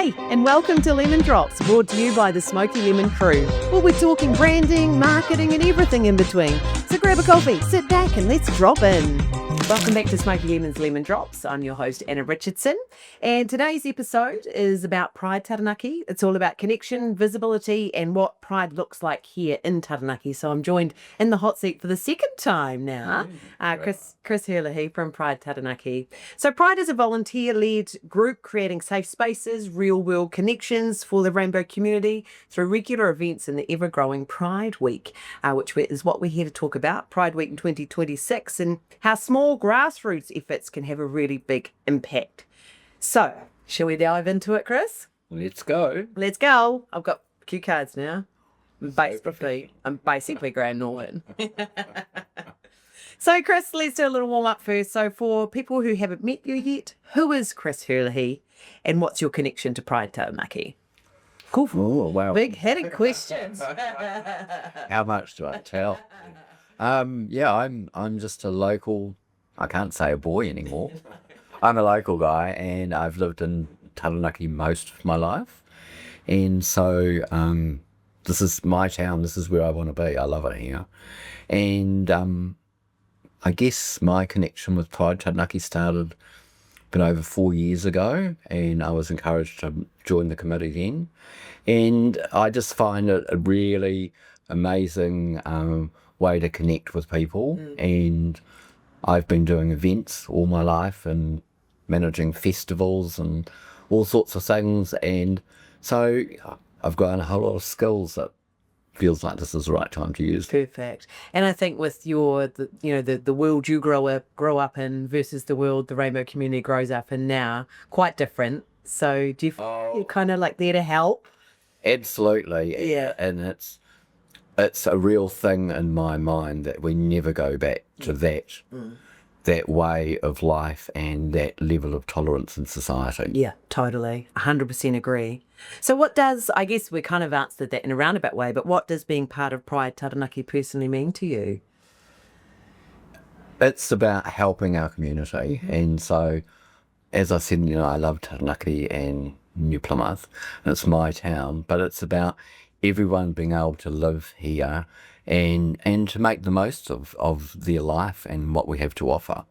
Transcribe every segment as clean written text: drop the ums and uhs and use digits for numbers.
Hey, and welcome to Lemon Drops, brought to you by the Smokeylemon crew. We'll be talking branding, marketing, and everything in between. So grab a coffee, sit back, and let's drop in. Welcome back to Smokeylemon's Lemon Drops. I'm your host, Anna Richardson, and today's episode is about Pride Taranaki. It's all about connection, visibility, and what Pride looks like here in Taranaki. So I'm joined in the hot seat for the second time now, Chris Herlihy from Pride Taranaki. So Pride is a volunteer-led group creating safe spaces, real-world connections for the rainbow community through regular events in the ever-growing Pride Week, which is what we're here to talk about, Pride Week in 2026, and how small grassroots efforts can have a really big impact. So, shall we dive into it, Chris? Let's go. Let's go. I've got cue cards now. I'm basically Grand Norton. So, Chris, let's do a little warm-up first. So, for people who haven't met you yet, who is Chris Herlihy and what's your connection to Pride Taranaki? Cool. Oh, wow. Big-headed questions. How much do I tell? I'm just a local, I can't say a boy anymore. I'm a local guy and I've lived in Taranaki most of my life. And so this is my town, this is where I want to be. I love it here. And I guess my connection with Pride Taranaki started a bit over 4 years ago, and I was encouraged to join the committee then. And I just find it a really amazing way to connect with people. And I've been doing events all my life and managing festivals and all sorts of things, and so I've got a whole lot of skills that feels like this is the right time to use. Perfect. And I think with the world you grow up in versus the world the rainbow community grows up in now, quite different. So do you feel you're kind of like there to help? Absolutely. Yeah. And it's a real thing in my mind that we never go back to that way of life and that level of tolerance in society. Yeah, totally. 100% agree. So what does, I guess we kind of answered that in a roundabout way, but what does being part of Pride Taranaki personally mean to you? It's about helping our community. And so, as I said, I love Taranaki and New Plymouth, and it's my town, but it's about everyone being able to live here and to make the most of their life and what we have to offer.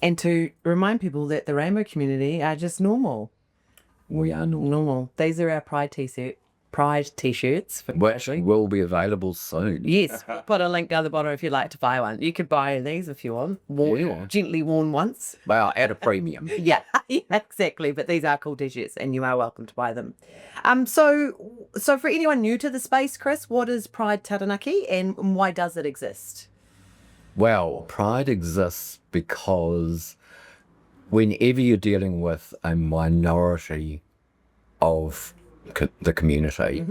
And to remind people that the rainbow community are just normal. We are normal. These are our Pride t-shirts. Which will be available soon. Yes, put a link down the bottom if you'd like to buy one. You could buy these if you want. Gently worn once. Well, at a premium. Yeah, exactly. But these are cool t-shirts and you are welcome to buy them. So for anyone new to the space, Chris, what is Pride Taranaki and why does it exist? Well, Pride exists because whenever you're dealing with a minority of the community,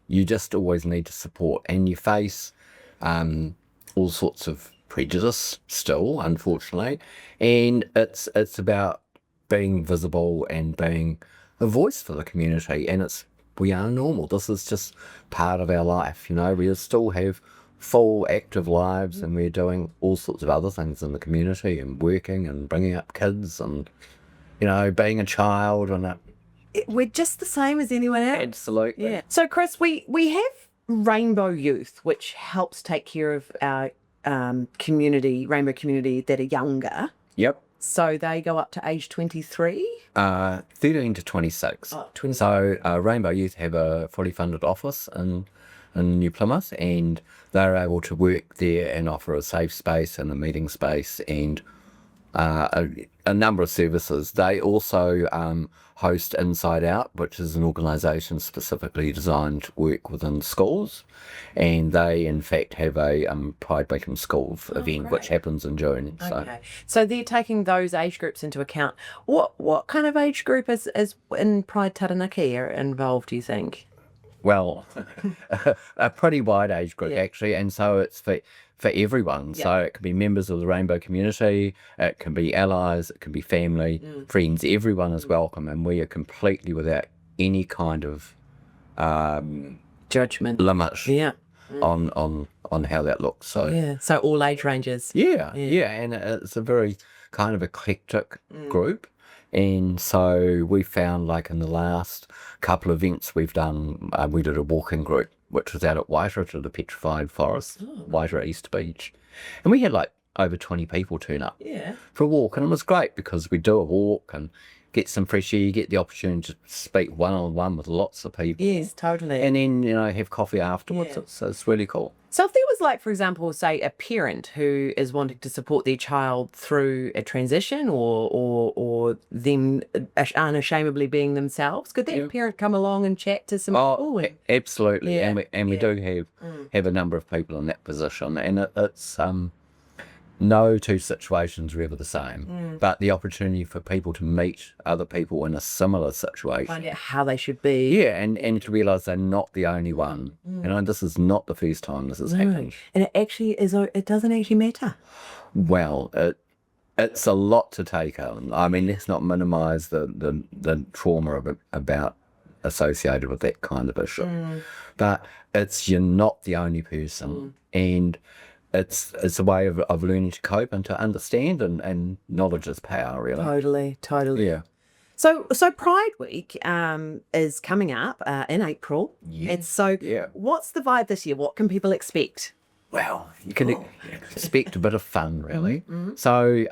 you just always need to support, and you face all sorts of prejudice still, unfortunately, and it's about being visible and being a voice for the community, and we are normal. This is just part of our life, we still have full active lives and we're doing all sorts of other things in the community and working and bringing up kids and being a child, and we're just the same as anyone else. Absolutely. Yeah. So Chris, we have Rainbow Youth, which helps take care of our rainbow community that are younger. Yep. So they go up to age 23? 13 to 26. Oh, 26. So Rainbow Youth have a fully funded office in New Plymouth, and they're able to work there and offer a safe space and a meeting space and a number of services. They also host Inside Out, which is an organisation specifically designed to work within schools, and they in fact have a Pride Week in Schools event, which happens in June. Okay. So they're taking those age groups into account. What kind of age group is in Pride Taranaki are involved, do you think? Well, a pretty wide age group, actually, and so it's for everyone. So it can be members of the rainbow community, it can be allies, it can be family, friends. Everyone is welcome, and we are completely without any kind of judgment limit on how that looks. So all age ranges. Yeah, and it's a very kind of eclectic group. And so we found, like, in the last couple of events we've done, we did a walking group, which was out at Waitara to the Petrified Forest, Waitara East Beach. And we had, like, over 20 people turn up for a walk. And it was great because we do a walk and get some fresh air, you get the opportunity to speak one-on-one with lots of people. Yes, totally. And then, have coffee afterwards. It's really cool. So if there was, like, for example, say a parent who is wanting to support their child through a transition or them unashamedly being themselves, could that parent come along and chat to some people? Absolutely. And we do have a number of people in that position. And it's no two situations are ever the same, but the opportunity for people to meet other people in a similar situation. Find out how they should be. Yeah, and to realise they're not the only one. This is not the first time this has happened. And it doesn't actually matter. Well, it's a lot to take on. I mean, let's not minimise the trauma about associated with that kind of issue. But you're not the only person. And it's a way of learning to cope and to understand, and knowledge is power, really. Totally. Yeah. So Pride Week is coming up in April. Yes. And so what's the vibe this year? What can people expect? Well, you can expect a bit of fun, really. So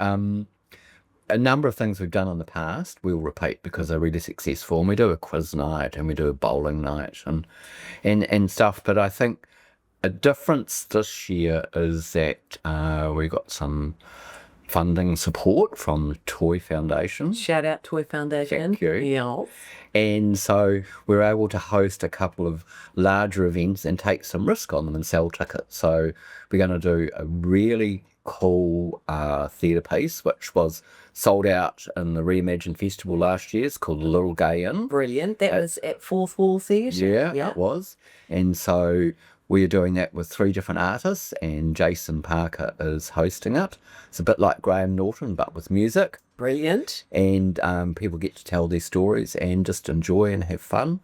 a number of things we've done in the past we'll repeat because they're really successful. And we do a quiz night and we do a bowling night and stuff. But I think a difference this year is that we got some funding support from the Toy Foundation. Shout out Toy Foundation. Thank you. Yeah. And so we're able to host a couple of larger events and take some risk on them and sell tickets. So we're going to do a really cool theatre piece, which was sold out in the Reimagined Festival last year. It's called The Little Gay Inn. Brilliant. That was at Fourth Wall Theatre. Yeah, it was. And so we are doing that with 3 different artists, and Jason Parker is hosting it. It's a bit like Graham Norton, but with music. Brilliant. And people get to tell their stories and just enjoy and have fun.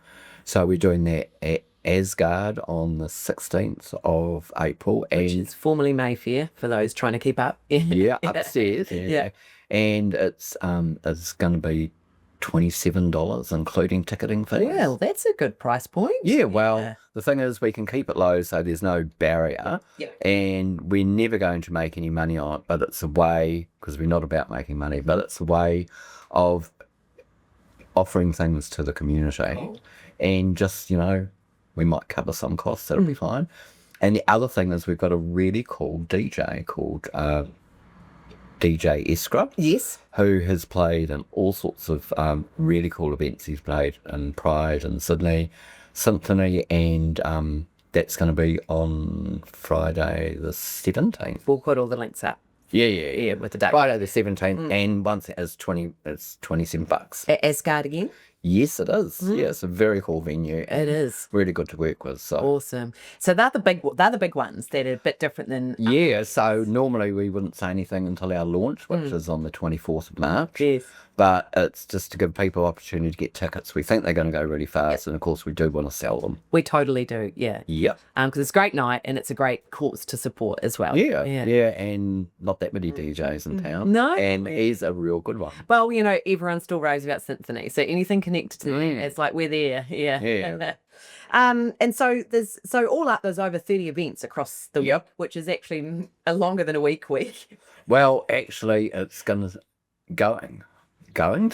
So we're doing that at Asgard on the 16th of April. Which is formerly Mayfair, for those trying to keep up. Yeah, upstairs. Yeah. And it's going to be $27, including ticketing fees. Well, that's a good price point. Yeah, well, the thing is we can keep it low so there's no barrier. Yep. And we're never going to make any money on it, but it's a way, because we're not about making money, but it's a way of offering things to the community. And just, we might cover some costs, that'll be fine. And the other thing is we've got a really cool DJ called DJ Iskra. Yes. Who has played in all sorts of really cool events. He's played in Pride and Sydney Symphony, and that's going to be on Friday the 17th. We'll put all the links up. Yeah, with the date. Friday the 17th, and once it's $27. At Asgard again? Yes, it is. Yeah, it's a very cool venue. It is. Really good to work with. So. Awesome. So they're the big ones that are a bit different than... Yeah, so normally we wouldn't say anything until our launch, which is on the 24th of March. Yes. But it's just to give people opportunity to get tickets. We think they're going to go really fast, and of course we do want to sell them. We totally do, yeah. Yep. Because it's a great night and it's a great cause to support as well. Yeah, and not that many DJs in town. No. And he's a real good one. Well, everyone still raves about Symphony, so anything connected to that, it's like we're there, yeah. And so all up there's over 30 events across the week, which is actually longer than a week. Well, actually, it's going to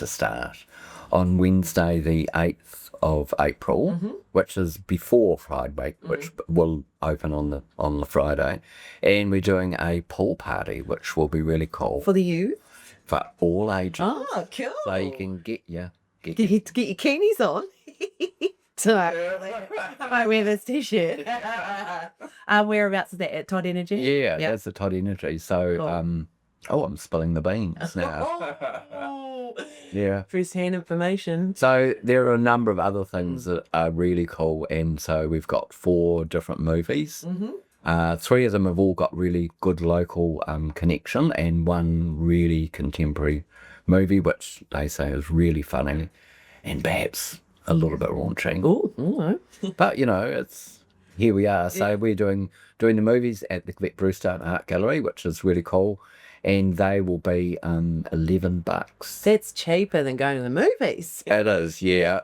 start on Wednesday the 8th of April, which is before Pride Week, which will open on the Friday, and we're doing a pool party, which will be really cool for the youth, for all ages. Oh, cool! So you can get your bikinis on. So I might wear this t-shirt. Whereabouts is that? At Todd Energy? Yeah, that's the Todd Energy. So cool. I'm spilling the beans now. Yeah. First-hand information. So there are a number of other things that are really cool, and so we've got 4 different movies. 3 of them have all got really good local connection, and 1 really contemporary movie, which they say is really funny and perhaps a little bit raunchy. Oh, but it's here we are. So we're doing the movies at the Colette Brewster Art Gallery, which is really cool. and they will be $11. That's cheaper than going to the movies. It is, yeah.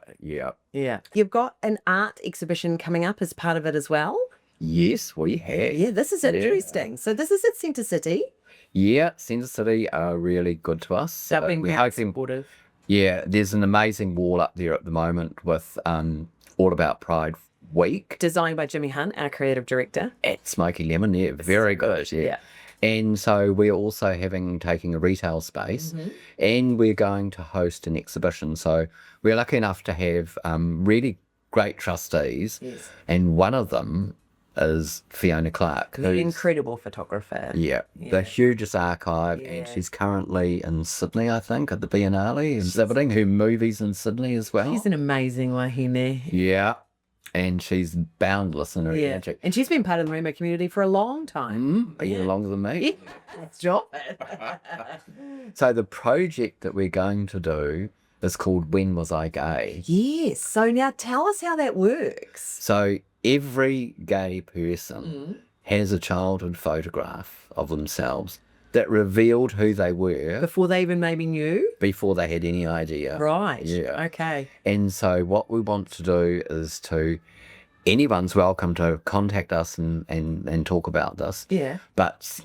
Yeah. You've got an art exhibition coming up as part of it as well. Yes, we have. Yeah, this is interesting. So this is at Centre City. Yeah, Centre City are really good to us. They've been we quite hope them. supportive. Yeah, there's an amazing wall up there at the moment with All About Pride Week. Designed by Jimmy Hunt, our creative director. At Smokeylemon, yeah, very good, yeah. And so we're also taking a retail space, and we're going to host an exhibition. So we're lucky enough to have really great trustees, and one of them is Fiona Clark. An incredible photographer. Yeah, the hugest archive, and she's currently in Sydney, I think, at the Biennale, exhibiting her movies in Sydney as well. She's an amazing wahine. Yeah, and she's boundless in her energy. And she's been part of the rainbow community for a long time. Even longer than me. Yeah, that's job. So the project that we're going to do is called When Was I Gay? Yes. So now tell us how that works. So every gay person has a childhood photograph of themselves that revealed who they were Before they even maybe knew? before they had any idea. Right. Yeah. Okay. And so what we want to do is anyone's welcome to contact us and talk about this. Yeah. But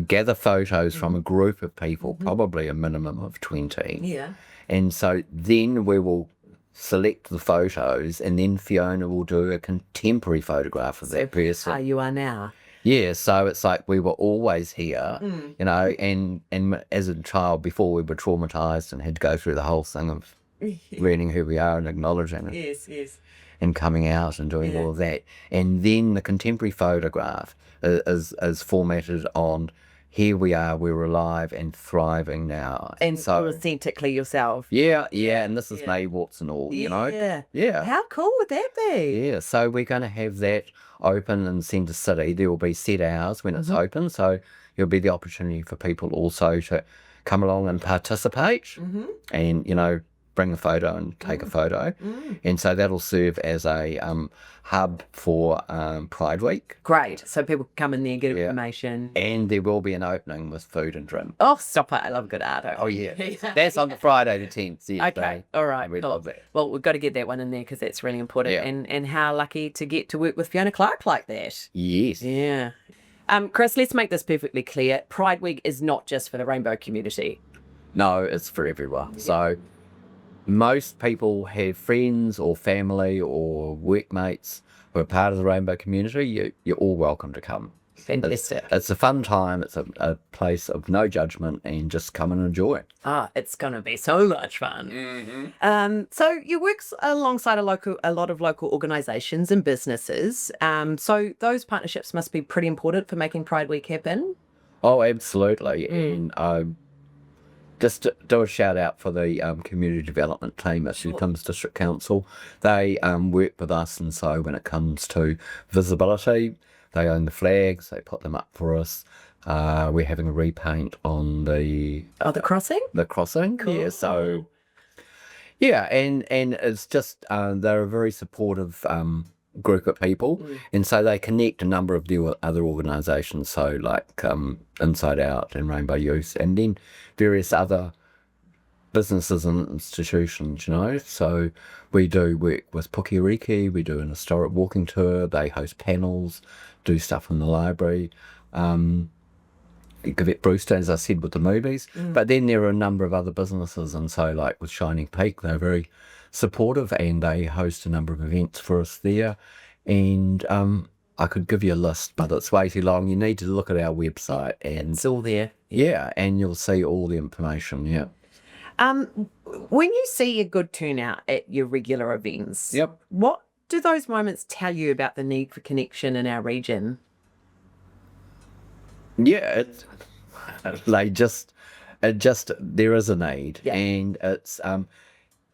gather photos from a group of people, probably a minimum of 20. Yeah. And so then we will select the photos, and then Fiona will do a contemporary photograph of that person. How you are now. Yeah, so it's like we were always here, you know, and as a child before we were traumatised and had to go through the whole thing of learning who we are and acknowledging it. Yes. And coming out and doing all of that. And then the contemporary photograph is formatted on here we are, we're alive and thriving now. And so authentically yourself. Yeah, and this is May warts and all, you know. Yeah. How cool would that be? Yeah, so we're going to have that open in Centre City. There will be set hours when it's open, so there'll be the opportunity for people also to come along and participate and, you know, bring a photo and take a photo. And so that'll serve as a hub for Pride Week. Great. So people can come in there and get information. And there will be an opening with food and drink. Oh, stop it. I love good art. Oh, yeah. That's on the Friday the 10th. Yes, okay. All right. We love that. Well, we've got to get that one in there because that's really important. And how lucky to get to work with Fiona Clark like that. Yes. Yeah. Chris, let's make this perfectly clear. Pride Week is not just for the rainbow community. No, it's for everyone. So most people have friends or family or workmates who are part of the rainbow community. You're all welcome to come. Fantastic. It's a fun time. It's a place of no judgment, and just come and enjoy it. It's going to be so much fun. So you work alongside a lot of local organisations and businesses. So those partnerships must be pretty important for making Pride Week happen. Oh, absolutely. And just to do a shout out for the community development team at Newcombs District Council. They work with us, and so when it comes to visibility, they own the flags, they put them up for us. We're having a repaint on the crossing? The crossing, cool. Yeah. So, yeah, and it's just they're a very supportive group of people, and so they connect a number of the other organisations, so like Inside Out and Rainbow Youth, and then various other businesses and institutions, you know. So we do work with Pukeariki, we do an historic walking tour, they host panels, do stuff in the library, Gavette Brewster, as I said, with the movies, but then there are a number of other businesses, and so like with Shining Peak, they're very supportive, and they host a number of events for us there. And I could give you a list, but it's way too long. You need to look at our website, and it's all there. Yeah, and you'll see all the information. Yeah. When you see a good turnout at your regular events, what do those moments tell you about the need for connection in our region? Yeah, there is a need, and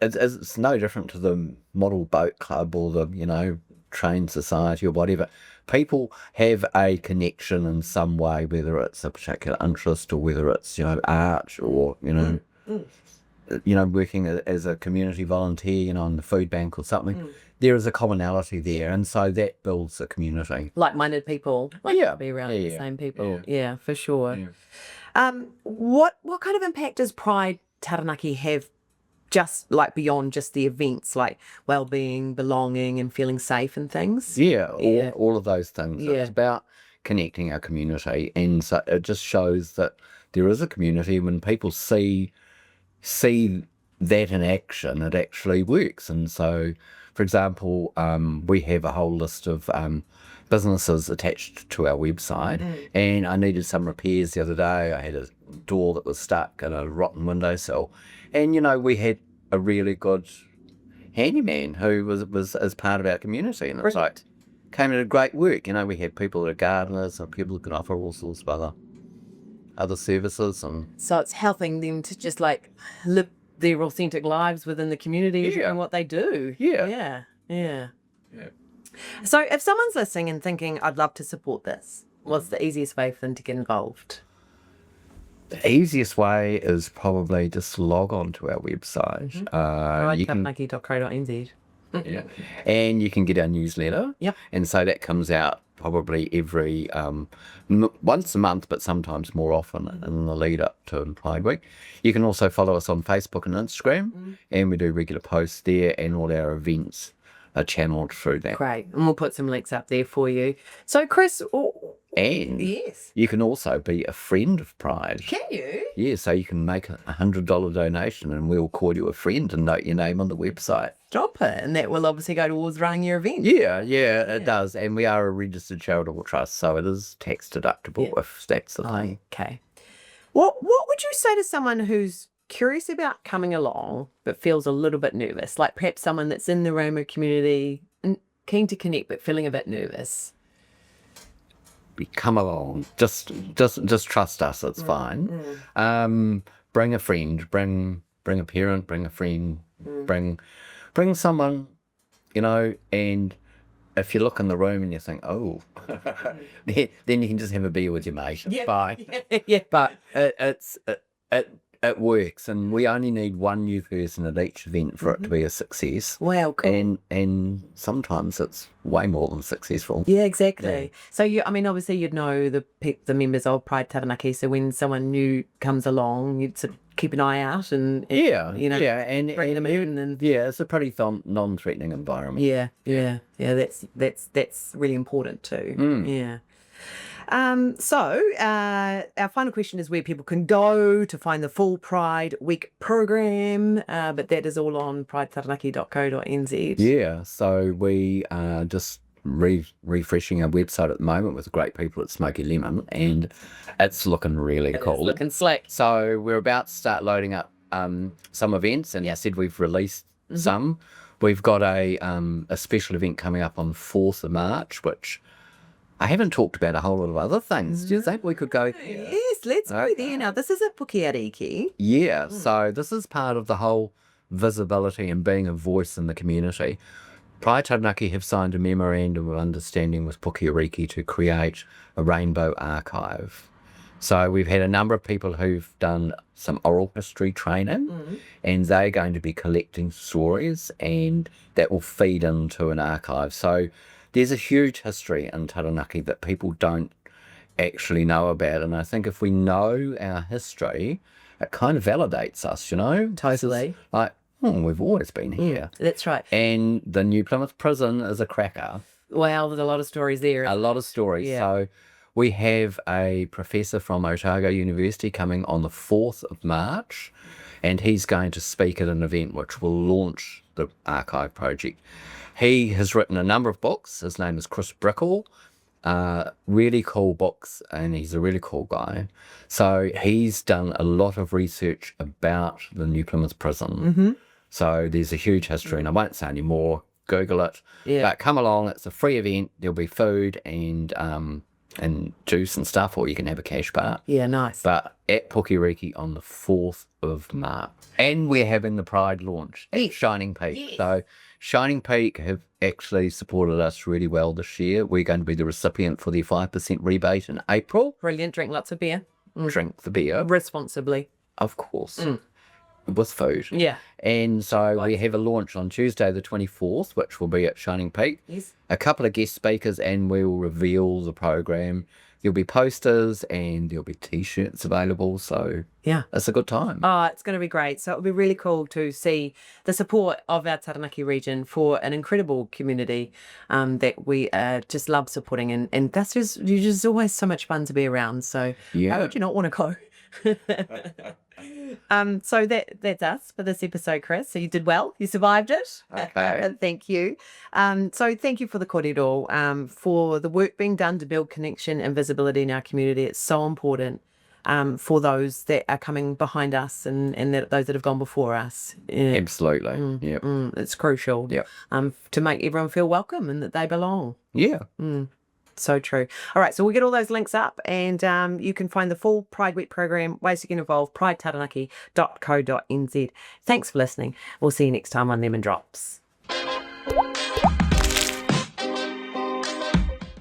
it's no different to the model boat club or the, you know, train society or whatever. People have a connection in some way, whether it's a particular interest or whether it's, you know, art or, you know, working as a community volunteer, you know, in the food bank or something. There is a commonality there, and so that builds a community. Like-minded people. Be around the same people. Yeah, for sure. What kind of impact does Pride Taranaki have, just like beyond just the events, like well-being, belonging, and feeling safe and things? Yeah, all of those things. Yeah. It's about connecting our community, and so it just shows that there is a community. When people see that in action, it actually works. And so, for example, we have a whole list of businesses attached to our website, and I needed some repairs the other day. I had a door that was stuck and a rotten windowsill, and we had a really good handyman who was as part of our community, and it's like came into great work. We had people that are gardeners and people who can offer all sorts of other services, and So it's helping them to just like live their authentic lives within the community and what they do. Yeah. So if someone's listening and thinking, I'd love to support this, what's the easiest way for them to get involved? The easiest way is probably just log on to our website. You can taranaki.co.nz. and you can get our newsletter. Yep. And so that comes out probably every once a month, but sometimes more often in the lead up to Pride Week. You can also follow us on Facebook and Instagram, and we do regular posts there, and all our events are channeled through that. Great. And we'll put some links up there for you. So, Chris, And yes, you can also be a friend of Pride. can you? Yeah, so you can make a $100 donation, and we'll call you a friend and note your name on the website. Drop it, and that will obviously go towards running your event. Yeah, it does. And we are a registered charitable trust, so it is tax deductible if that's the thing. Okay. What would you say to someone who's curious about coming along but feels a little bit nervous? Like perhaps someone that's in the Roma community and keen to connect but feeling a bit nervous. Come along. Just trust us. It's fine. Bring a friend. Bring a parent. Bring a friend. Bring someone. And if you look in the room and you think, oh, then you can just have a beer with your mate. It's fine. Yeah. But it works, and we only need one new person at each event for it to be a success. Wow, cool. And sometimes it's way more than successful. Yeah, exactly. So obviously you'd know the members of Pride Taranaki. So when someone new comes along, you'd sort of keep an eye out and bring them in. And it's a pretty non-threatening environment. Yeah. That's really important too. Yeah. So our final question is where people can go to find the full Pride Week program, but that is all on pridetaranaki.co.nz. Yeah, so we are just refreshing our website at the moment with great people at Smokeylemon, and it's looking really cool. It's looking slick. So we're about to start loading up some events, and I said we've released some. We've got a special event coming up on the 4th of March, which I haven't talked about a whole lot of other things. Do you think we could go? Yes, let's go there. Now, this is at Pukeariki. Yeah, so this is part of the whole visibility and being a voice in the community. Pride Taranaki have signed a memorandum of understanding with Pukeariki to create a rainbow archive. So we've had a number of people who've done some oral history training, and they're going to be collecting stories, and that will feed into an archive. So there's a huge history in Taranaki that people don't actually know about. And I think if we know our history, it kind of validates us, Totally. Like, we've always been here. That's right. And the New Plymouth Prison is a cracker. Well, there's a lot of stories there. A lot of stories. Yeah. So we have a professor from Aotearoa University coming on the 4th of March, and he's going to speak at an event which will launch the archive project. He has written a number of books. His name is Chris Herlihy. Really cool books, and he's a really cool guy. So he's done a lot of research about the New Plymouth Prison. So there's a huge history, and I won't say any more. Google it. Yeah. But come along. It's a free event. There'll be food and juice and stuff, or you can have a cash bar. Yeah, nice. But at Pukeariki on the 4th of March. And we're having the Pride launch at Shining Peak. Yes. So Shining Peak have actually supported us really well this year. We're going to be the recipient for their 5% rebate in April. Brilliant. Drink lots of beer. Drink the beer. Responsibly. Of course. With food. Yeah. And so we have a launch on Tuesday the 24th, which will be at Shining Peak. Yes. A couple of guest speakers, and we will reveal the program there'll be posters and there'll be T-shirts available. So Yeah. it's a good time. Oh, it's going to be great. So it'll be really cool to see the support of our Taranaki region for an incredible community that we just love supporting. And that's just always so much fun to be around. So Yeah. why would you not want to go? So that's us for this episode, Chris. So you did well. You survived it. Okay. Thank you. So thank you for the kōrero, for the work being done to build connection and visibility in our community. It's so important for those that are coming behind us and those that have gone before us. Absolutely. Yep. It's crucial. Yep. To make everyone feel welcome and that they belong. Yeah. So true. All right, so we'll get all those links up, and you can find the full Pride Week program, ways to get involved, pridetaranaki.co.nz. Thanks for listening. We'll see you next time on Lemon Drops.